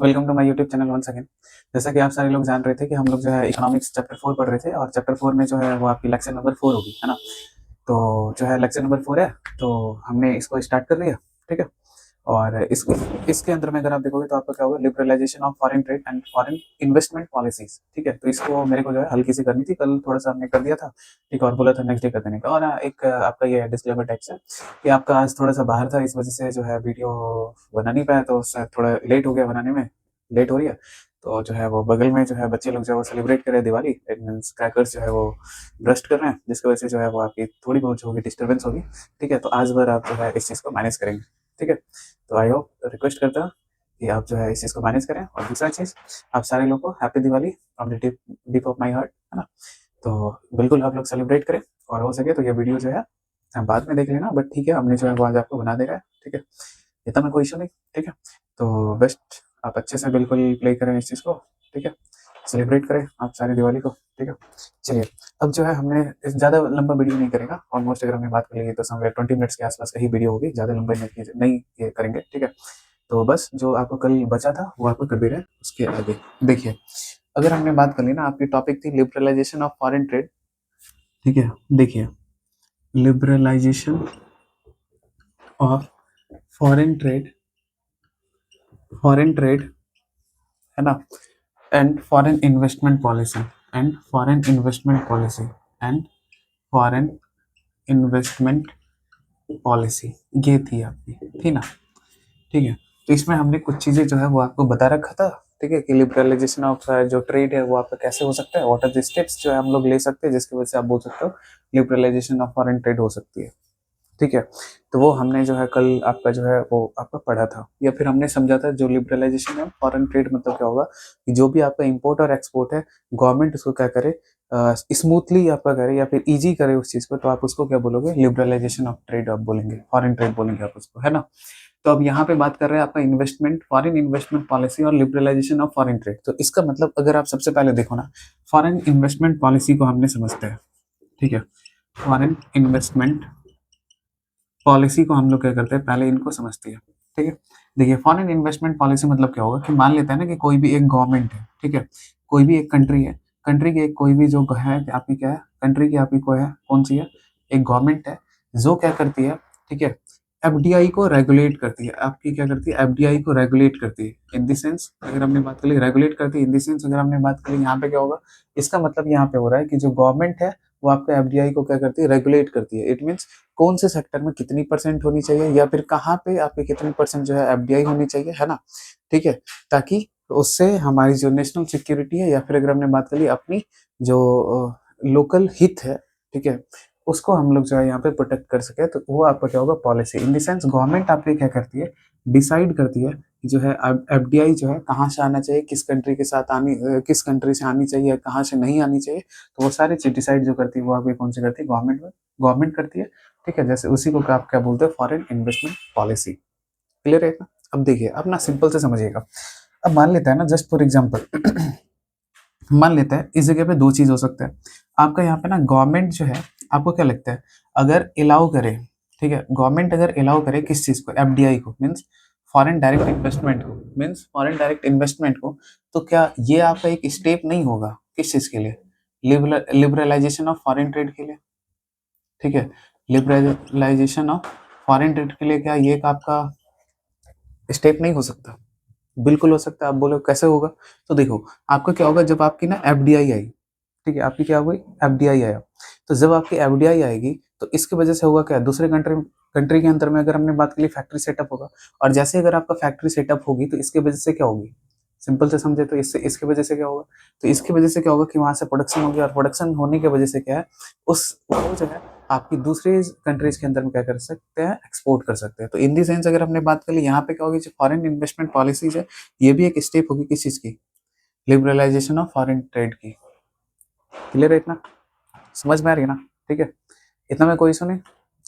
Welcome to my YouTube channel once again. जैसा कि आप सारे लोग जान रहे थे कि हम लोग जो है इकोनॉमिक्स चैप्टर 4 पढ़ रहे थे और चैप्टर 4 में जो है वो आपकी लेक्चर नंबर 4 होगी, है ना। तो जो है लेक्चर नंबर 4 है, तो हमने इसको स्टार्ट कर लिया। ठीक है। और इसके अंदर में अगर आप देखोगे तो आपका क्या होगा, liberalisation of foreign trade and foreign investment policies. ठीक है। तो इसको मेरे को जो है हल्की सी करनी थी, कल थोड़ा सा हमने कर दिया था। ठीक है। और बोला था नेक्स्ट डे कर देने का। और एक आपका ये डिस्क्लेमर टाइप से कि आपका आज थोड़ा सा बाहर था, इस वजह से जो है वीडियो बना नहीं पाया, तो शायद थोड़ा लेट हो गया बनाने में, लेट हो रही है। तो जो है वो बगल में जो है बच्चे लोग जो है वो सेलिब्रेट कर रहे हैं दिवाली, इट मीन्स क्रैकर्स जो है वो ब्रस्ट कर रहे हैं, जिसकी वजह से जो है वो आपकी थोड़ी बहुत जो होगी डिस्टर्बेंस होगी। ठीक है। तो आज भर आप जो है इस चीज़ को मैनेज करेंगे। ठीक है। तो आई होप, रिक्वेस्ट करता हूँ कि आप जो है इस चीज़ को मैनेज करें। और दूसरा चीज़, आप सारे लोग को happy Diwali from the deep of my heart, है ना। तो बिल्कुल आप लोग सेलिब्रेट करें, और हो सके तो ये वीडियो जो है आप बाद में देख लेना, बट ठीक है, हमने जो है वो आज आपको बना देगा। ठीक है। इतना में कोई इशू नहीं। ठीक है। तो बेस्ट आप अच्छे से बिल्कुल प्ले करें इस चीज़ को। ठीक है। सेलिब्रेट करें आप सारी दिवाली को। ठीक है। चलिए, अब जो है हमने ज़्यादा लंबा वीडियो नहीं करेगा। ऑलमोस्ट अगर हमने बात कर ली तो समवेयर 20 मिनट्स के आसपास का ही वीडियो होगी, ज़्यादा लंबा नहीं ये करेंगे। ठीक है। तो बस जो आपको कल बचा था वो आपको कर दे रहे हैं। उसके आगे देखिए, अगर हमने बात कर ली ना, आपकी टॉपिक थी लिबरलाइजेशन ऑफ फॉरेन ट्रेड। ठीक है। देखिए, लिबरलाइजेशन ऑफ फॉरेन ट्रेड, है ना, and foreign investment policy, and foreign investment policy, and foreign investment policy, ये थी आपकी, थी ना। ठीक है। तो इसमें हमने कुछ चीजें जो है वो आपको बता रखा था। ठीक है, कि लिबरलाइजेशन ऑफ जो ट्रेड है वो आपका कैसे हो सकता है, व्हाट आर द स्टेप्स जो है हम लोग ले सकते हैं जिसकी वजह से आप बोल सकते हो लिबरलाइजेशन ऑफ फॉरेन ट्रेड हो सकती है। ठीक है। तो वो हमने जो है कल आपका जो है वो आपका पढ़ा था, या फिर हमने समझा था जो लिबरलाइजेशन है फॉरेन ट्रेड मतलब क्या होगा, कि जो भी आपका इंपोर्ट और एक्सपोर्ट है, गवर्नमेंट उसको क्या करे, स्मूथली आपका करे या फिर इजी करे उस चीज को, तो आप उसको क्या बोलोगे, लिबरलाइजेशन ऑफ ट्रेड आप बोलेंगे, फॉरेन ट्रेड बोलेंगे आप उसको, है ना। तो अब यहाँ पे बात कर रहे हैं आपका इन्वेस्टमेंट, फॉरेन इन्वेस्टमेंट पॉलिसी और लिबरलाइजेशन ऑफ फॉरेन ट्रेड। तो इसका मतलब अगर आप सबसे पहले देखो ना, फॉरेन इन्वेस्टमेंट पॉलिसी को हमने समझते हैं। ठीक है। फॉरेन इन्वेस्टमेंट पॉलिसी को हम लोग क्या करते हैं, पहले इनको समझते हैं। ठीक है। देखिए, फॉरेन इन्वेस्टमेंट पॉलिसी मतलब क्या होगा, कि मान लेते हैं ना कि कोई भी एक गवर्नमेंट है। ठीक है। कोई भी एक कंट्री है, कंट्री की एक कोई भी जो है आपकी क्या है, कंट्री की आपकी कोई है, कौन सी है, एक गवर्नमेंट है, जो क्या करती है, ठीक है, एफडीआई को रेगुलेट करती है। आपकी क्या करती है, एफडीआई को रेगुलेट करती है। इन द सेंस अगर हमने बात करी रेगुलेट करती है, इन द सेंस अगर हमने बात करी यहाँ पे क्या होगा, इसका मतलब यहाँ पे हो रहा है कि जो गवर्नमेंट है वो आपका एफडीआई को क्या करती है, रेगुलेट करती है। इट मीन्स कौन से सेक्टर में कितनी परसेंट होनी चाहिए, या फिर कहाँ पे आपकी कितनी परसेंट जो है एफडीआई होनी चाहिए, है ना। ठीक है। ताकि उससे हमारी जो नेशनल सिक्योरिटी है, या फिर अगर हमने बात करी अपनी जो लोकल हित है, ठीक है, उसको हम लोग जो है यहाँ पे प्रोटेक्ट कर सके, तो वो आपका क्या होगा, policy. In the sense government आपकी क्या करती है, डिसाइड करती है कि जो है एफडीआई जो है कहाँ से आना चाहिए, किस कंट्री के साथ आनी, किस कंट्री से आनी चाहिए, कहाँ से नहीं आनी चाहिए। तो वो सारी चीज डिसाइड जो करती है वो आपकी कौन सी करती है, गवर्नमेंट करती है। ठीक है। जैसे उसी को आप क्या बोलते हैं, फॉरेन इन्वेस्टमेंट पॉलिसी। क्लियर है ना। अब देखिए, अब ना सिंपल से समझिएगा। अब मान लेते हैं ना, जस्ट फॉर एग्जाम्पल मान लेते हैं इस जगह पे दो चीज हो सकता है आपका, यहाँ पे ना गवर्नमेंट जो है, आपको क्या लगता है, अगर अलाउ करे, ठीक है, गवर्नमेंट अगर अलाउ करे किस चीज को, एफडीआई को, मीन्स फॉरेन डायरेक्ट इन्वेस्टमेंट को, मीन्स फॉरेन डायरेक्ट इन्वेस्टमेंट को, तो क्या ये आपका एक स्टेप नहीं होगा किस चीज के लिए, लिबरलाइजेशन ऑफ फॉरेन ट्रेड के लिए। ठीक है। लिबरलाइजेशन ऑफ फॉरेन ट्रेड के लिए क्या ये एक आपका स्टेप नहीं हो सकता, बिल्कुल हो सकता है। आप बोलो कैसे होगा, तो देखो आपका क्या होगा, जब आपकी ना एफडीआई आई, ठीक है, आपकी क्या हुई, एफडीआई आया, तो जब आपकी एफडीआई आएगी तो इसकी वजह से होगा क्या, दूसरे कंट्री के अंदर में अगर हमने बात की फैक्ट्री सेटअप होगा, और जैसे अगर आपका फैक्ट्री सेटअप होगी तो इसकी वजह से क्या होगी, सिंपल से समझे तो इससे इसकी वजह से क्या होगा, तो इसकी वजह से क्या होगा कि वहां से प्रोडक्शन होगी, और प्रोडक्शन होने की वजह से क्या है, उस वो जो है आपकी दूसरे कंट्रीज के अंदर में क्या कर सकते हैं, एक्सपोर्ट कर सकते हैं। तो इन दी सेंस अगर हमने बात कर ली, यहाँ पे क्या होगी, जो फॉरेन इन्वेस्टमेंट पॉलिसीज है, ये भी एक स्टेप होगी किस चीज की, लिबरलाइजेशन ऑफ फॉरेन ट्रेड की। क्लियर है इतना, समझ में आ रही है ना। ठीक है। इतना में कोई इशू नहीं,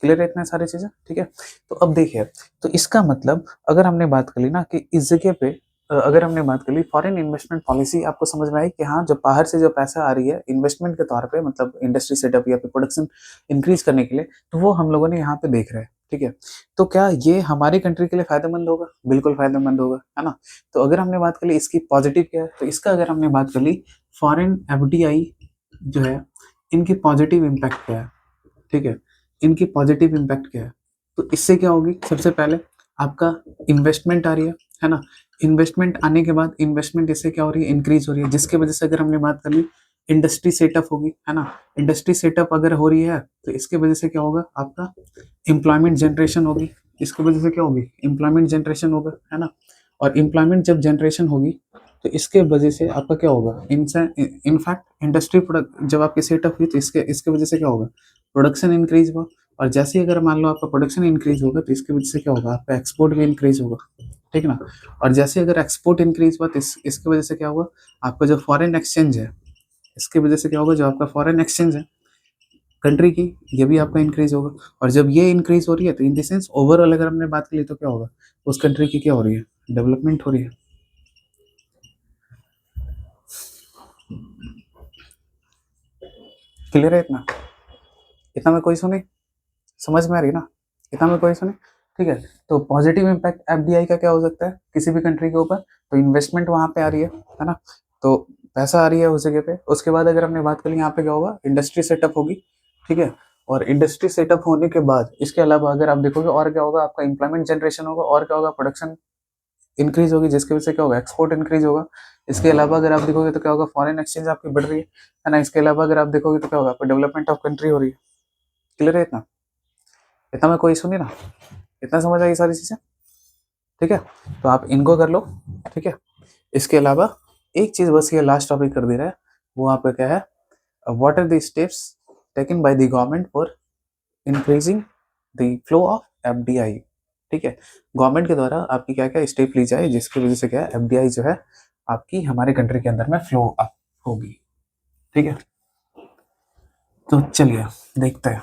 क्लियर है इतने सारी चीजें। ठीक है। तो अब देखिए, तो इसका मतलब अगर हमने बात कर ली ना कि इस जगह पे अगर हमने बात कर ली फॉरेन इन्वेस्टमेंट पॉलिसी, आपको समझ में आई कि हाँ, जब बाहर से जो पैसा आ रही है इन्वेस्टमेंट के तौर पे, मतलब इंडस्ट्री सेटअप या फिर प्रोडक्शन इंक्रीज करने के लिए, तो वो हम लोगों ने यहाँ पे देख रहे हैं। ठीक है, तो क्या ये हमारी कंट्री के लिए फायदेमंद होगा? बिल्कुल फायदेमंद होगा, है ना। तो अगर हमने बात कर ली इसकी पॉजिटिव क्या है, तो इसका अगर हमने बात कर ली फॉरेन एफडीआई जो है, इनकी पॉजिटिव इम्पैक्ट क्या है? ठीक है, इनकी पॉजिटिव इम्पैक्ट क्या है? तो इससे क्या होगी, सबसे पहले आपका इन्वेस्टमेंट आ रही है ना। इन्वेस्टमेंट आने के बाद इन्वेस्टमेंट इससे क्या हो रही है, इंक्रीज हो रही है, जिसकी वजह से अगर हमने बात कर ली इंडस्ट्री सेटअप होगी, है ना। इंडस्ट्री सेटअप अगर हो रही है तो इसके वजह से क्या होगा, आपका एम्प्लॉयमेंट जनरेशन होगी। इसकी वजह से क्या होगी, एम्प्लॉयमेंट जनरेशन होगा, है ना। और एम्प्लॉयमेंट जब जनरेशन होगी तो इसके वजह से आपका क्या होगा, इनफैक्ट इंडस्ट्री प्रोडक्ट जब आपकी सेटअप हुई तो इसके इसके वजह से क्या होगा, प्रोडक्शन इंक्रीज हुआ। और जैसे ही अगर मान लो आपका प्रोडक्शन इंक्रीज होगा तो इसकी वजह से क्या होगा, आपका एक्सपोर्ट भी इंक्रीज होगा। ठीक ना। और जैसे अगर एक्सपोर्ट इंक्रीज हुआ तो इसकी वजह से क्या होगा, आपका जो फॉरेन एक्सचेंज है, इसकी वजह से क्या होगा, जो आपका फॉरेन एक्सचेंज है कंट्री की, ये भी आपका इंक्रीज होगा। और जब ये इंक्रीज हो रही है तो इन द सेंस ओवरऑल अगर हमने बात की तो क्या होगा, उस कंट्री की क्या हो रही है, डेवलपमेंट हो रही है। क्लियर है इतना? इतना में कोई सुने, समझ में आ रही है ना? इतना में कोई सुने? ठीक है। तो पॉजिटिव इम्पैक्ट एफडीआई का क्या हो सकता है किसी भी कंट्री के ऊपर, तो इन्वेस्टमेंट वहां पे आ रही है ना। तो पैसा आ रही है उस जगह पे। उसके बाद अगर हमने बात करी यहाँ पे क्या होगा, इंडस्ट्री सेटअप होगी। ठीक है, और इंडस्ट्री सेटअप होने के बाद इसके अलावा अगर आप देखोगे और क्या होगा, आपका एम्प्लॉयमेंट जनरेशन होगा, और क्या होगा, प्रोडक्शन इंक्रीज होगी, जिसकी वजह से क्या होगा, एक्सपोर्ट इंक्रीज होगा। इसके अलावा अगर आप देखोगे तो क्या होगा, फॉरेन एक्सचेंज आपकी बढ़ रही है ना। इसके अलावा अगर आप देखोगे तो क्या होगा, आपका डेवलपमेंट ऑफ कंट्री हो रही है। क्लियर है इतना? इतना में कोई सुनी ना? इतना समझ आई सारी चीजें? ठीक है, तो आप इनको कर लो। ठीक है, इसके अलावा एक चीज बस ये लास्ट टॉपिक कर दे रहा है, वो आपका क्या है, what are the steps taken by the government for increasing the flow of FDI. ठीक है, गवर्नमेंट के द्वारा आपकी क्या क्या स्टेप ली जाए जिसकी वजह से क्या है, एफडीआई जो है आपकी हमारे कंट्री के अंदर में फ्लो अप होगी। ठीक है, तो चलिए देखते हैं।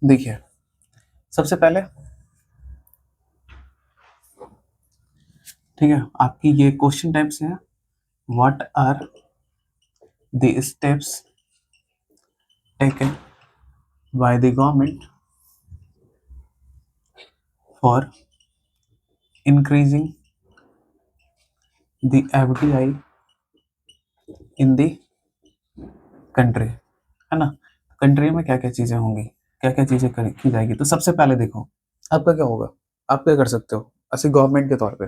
देखिए, सबसे पहले ठीक है, आपकी ये क्वेश्चन टाइप से है, what are the steps taken by the government for increasing the FDI in the country, है ना। कंट्री में क्या क्या चीजें होंगी, क्या क्या चीजें की जाएगी। तो सबसे पहले देखो आपका क्या होगा, आप क्या कर सकते हो ऐसे गवर्नमेंट के तौर पे।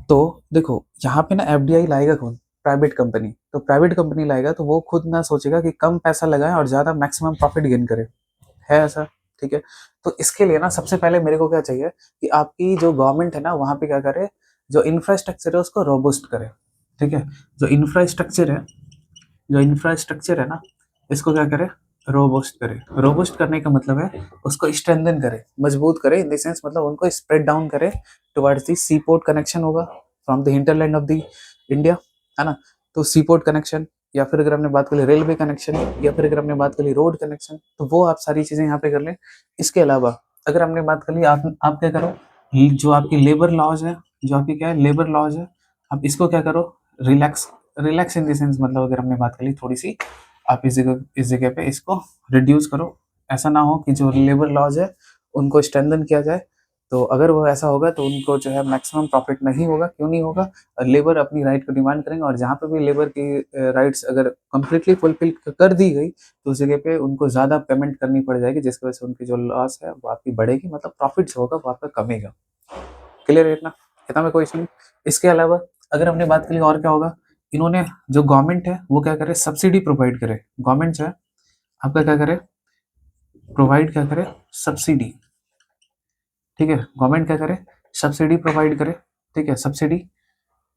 तो देखो यहाँ पे ना एफडीआई लाएगा कौन, प्राइवेट कंपनी। तो प्राइवेट कंपनी लाएगा तो वो खुद ना सोचेगा कि कम पैसा लगाए और ज्यादा मैक्सिमम प्रॉफिट गेन करे, है ऐसा। ठीक है, तो इसके लिए ना सबसे पहले मेरे को क्या चाहिए कि आपकी जो गवर्नमेंट है ना वहाँ पे क्या करे, जो इंफ्रास्ट्रक्चर है उसको रोबस्ट करे। ठीक है, जो इंफ्रास्ट्रक्चर है, जो इंफ्रास्ट्रक्चर है ना, इसको क्या करे, रोबस्ट करे। रोबस्ट करने का मतलब है उसको स्ट्रेंथन करे, मजबूत करे, इन द सेंस मतलब उनको स्प्रेड डाउन करे towards the seaport connection होगा from the hinterland of the India, है ना। तो सी पोर्ट कनेक्शन, या फिर अगर हमने बात करी रेलवे कनेक्शन, या फिर अगर हमने बात करी रोड कनेक्शन, तो वो आप सारी चीजें यहाँ पे कर लें। इसके अलावा अगर हमने बात कर ली, आप क्या करो, जो आपकी लेबर लॉज है, जो आपकी क्या है लेबर लॉज है, आप इसको क्या करो, relax, relax in the sense मतलब अगर हमने बात करी थोड़ी सी, आप इस जगह पे इसको रिड्यूस करो। ऐसा ना हो कि जो लेबर लॉज है उनको स्ट्रेंथन किया जाए, तो अगर वो ऐसा होगा तो उनको जो है मैक्सिमम प्रॉफिट नहीं होगा। क्यों नहीं होगा, लेबर अपनी राइट को डिमांड करेंगे, और जहाँ पे भी लेबर की राइट्स अगर कंप्लीटली फुलफिल कर दी गई तो उस जगह पे उनको ज़्यादा पेमेंट करनी पड़ जाएगी, जिसकी वजह से उनकी जो लॉस है वो आपकी बढ़ेगी, मतलब प्रॉफिट जो होगा वो आपका कमेगा। क्लियर है इतना? इतना में कोई इशू नहीं। इसके अलावा अगर हमने बात करी और क्या होगा, इन्होंने जो गवर्नमेंट है वो क्या करे, सब्सिडी प्रोवाइड करे। गवर्नमेंट जो है आपका क्या करे, प्रोवाइड क्या करे, सब्सिडी। ठीक है, गवर्नमेंट क्या करे, सब्सिडी प्रोवाइड करे। ठीक है, सब्सिडी।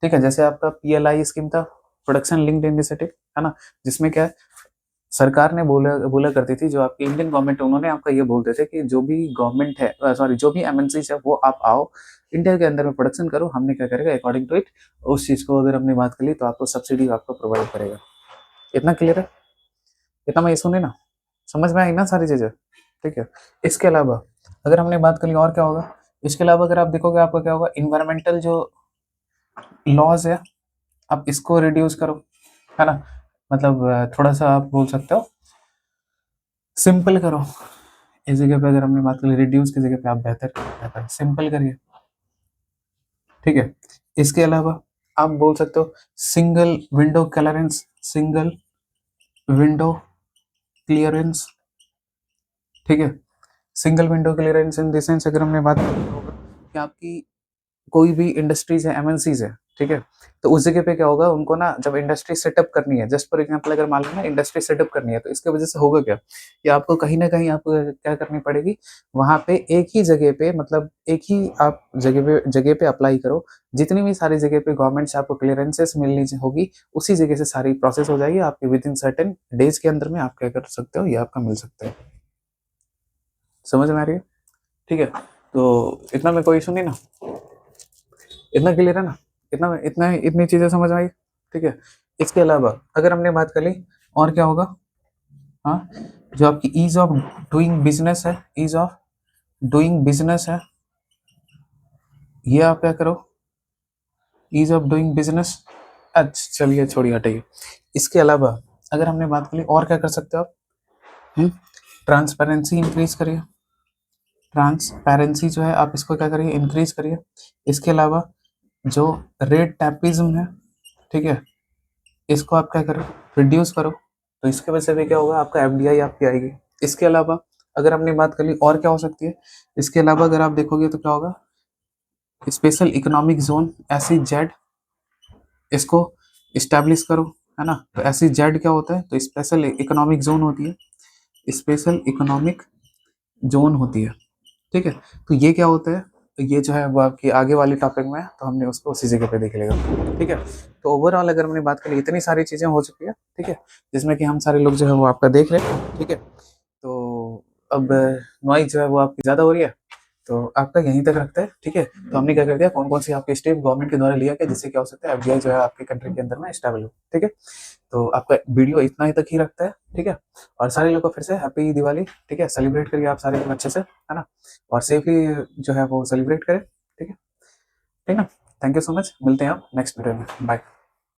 ठीक है, जैसे आपका पीएलआई स्कीम था, प्रोडक्शन लिंक्ड इनिशिएटिव, है ना, जिसमें क्या है, सरकार ने बोला बोला करती थी, जो आपकी इंडियन गवर्नमेंट है उन्होंने आपका ये बोलते थे कि जो भी गवर्नमेंट है, सॉरी, जो भी एमएनसी है वो आप आओ इंडिया के अंदर में प्रोडक्शन करो, हमने क्या करेगा अकॉर्डिंग टू इट उस चीज को अगर हमने बात कर ली तो आपको सब्सिडी आपको प्रोवाइड करेगा। इतना क्लियर है? इतना मैं ये सुने ना, समझ में आई ना सारी चीजें? ठीक है, इसके अलावा अगर हमने बात कर ली और क्या होगा, इसके अलावा अगर आप देखोगे आपका क्या होगा, इन्वायरमेंटल जो लॉज है आप इसको रिड्यूस करो, है ना, मतलब थोड़ा सा आप बोल सकते हो सिंपल करो। इस जगह पे अगर हमने बात करी रिड्यूस की जगह पे आप बेहतर सिंपल करिए, ठीक है। इसके अलावा आप बोल सकते हो single window clearance, single window clearance, ठीक है। Single window clearance in the sense अगर हमने बात करी होगा कि आपकी कोई भी इंडस्ट्रीज है, एमएनसीज है, ठीक है, तो उस जगह पे क्या होगा, उनको ना जब इंडस्ट्री सेटअप करनी है, जस्ट फॉर एग्जांपल अगर मान लो ना इंडस्ट्री सेटअप करनी है, तो इसके वजह से होगा क्या कि आपको कहीं ना कहीं आपको क्या करनी पड़ेगी, वहां पे एक ही जगह पे, मतलब एक ही आप जगह पे अप्लाई करो, जितनी भी सारी जगह पे गवर्नमेंट से आपको क्लियरेंसेस मिलनी होगी, उसी जगह से सारी प्रोसेस हो जाएगी आपके, विद इन सर्टेन डेज के अंदर में आप क्या कर सकते हो, ये आपका मिल सकता है। समझ में आ रही है, ठीक है। तो इतना में कोई इशू नहीं ना, इतना क्लियर है ना, इतना इतना इतनी चीजें समझ में आई, ठीक है। इसके अलावा अगर हमने बात कर ली और क्या होगा, हाँ, जो आपकी ईज ऑफ डूइंग बिजनेस है, ईज ऑफ डूइंग बिजनेस है, ये आप क्या करो, ईज ऑफ डूइंग बिजनेस। अच्छा चलिए छोड़िए हटाइए। इसके अलावा अगर हमने बात कर ली और क्या कर सकते हो आप, ट्रांसपेरेंसी इंक्रीज करिए, ट्रांसपेरेंसी जो है आप इसको क्या करिए, इंक्रीज करिए। इसके अलावा जो रेड टैपिज्म है, ठीक है, इसको आप क्या करो, रिड्यूस करो, तो इसके वजह से भी क्या होगा, आपका एफडीआई आपकी आएगी। इसके अलावा अगर हमने बात कर ली और क्या हो सकती है, इसके अलावा अगर आप देखोगे तो क्या होगा, special economic zone AC Z, इसको इस्टेब्लिश करो, है ना। तो एसी जेड क्या होता है, तो स्पेशल इकोनॉमिक जोन होती है, स्पेशल इकोनॉमिक जोन होती है, ठीक है। तो ये क्या होता है, तो ये जो है वो आपकी आगे वाली टॉपिक में है, तो हमने उसको उसी जगह पे देख लेगा, ठीक है। तो ओवरऑल अगर हमने बात करी इतनी सारी चीजें हो चुकी है, ठीक है, जिसमें कि हम सारे लोग जो है वो आपका देख रहे हैं, ठीक है। तो अब नॉइज जो है वो आपकी ज्यादा हो रही है, तो आपका यहीं तक रखता है, ठीक है। तो हमने क्या कर दिया, कौन कौन सी आपके स्टेप गवर्नमेंट के द्वारा लिया गया जिससे क्या हो सकता है, एफडीआई जो है आपके कंट्री के अंदर में स्टेबल हो, ठीक है। तो आपका वीडियो इतना ही तक ही रखता है, ठीक है। और सारे लोग को फिर से हैप्पी दिवाली, ठीक है, सेलिब्रेट करिए आप सारे लोग अच्छे से, है ना, और सेफली जो है वो सेलिब्रेट करें, ठीक है, ठीक है। थैंक यू सो मच, मिलते हैं आप नेक्स्ट वीडियो में, बाय।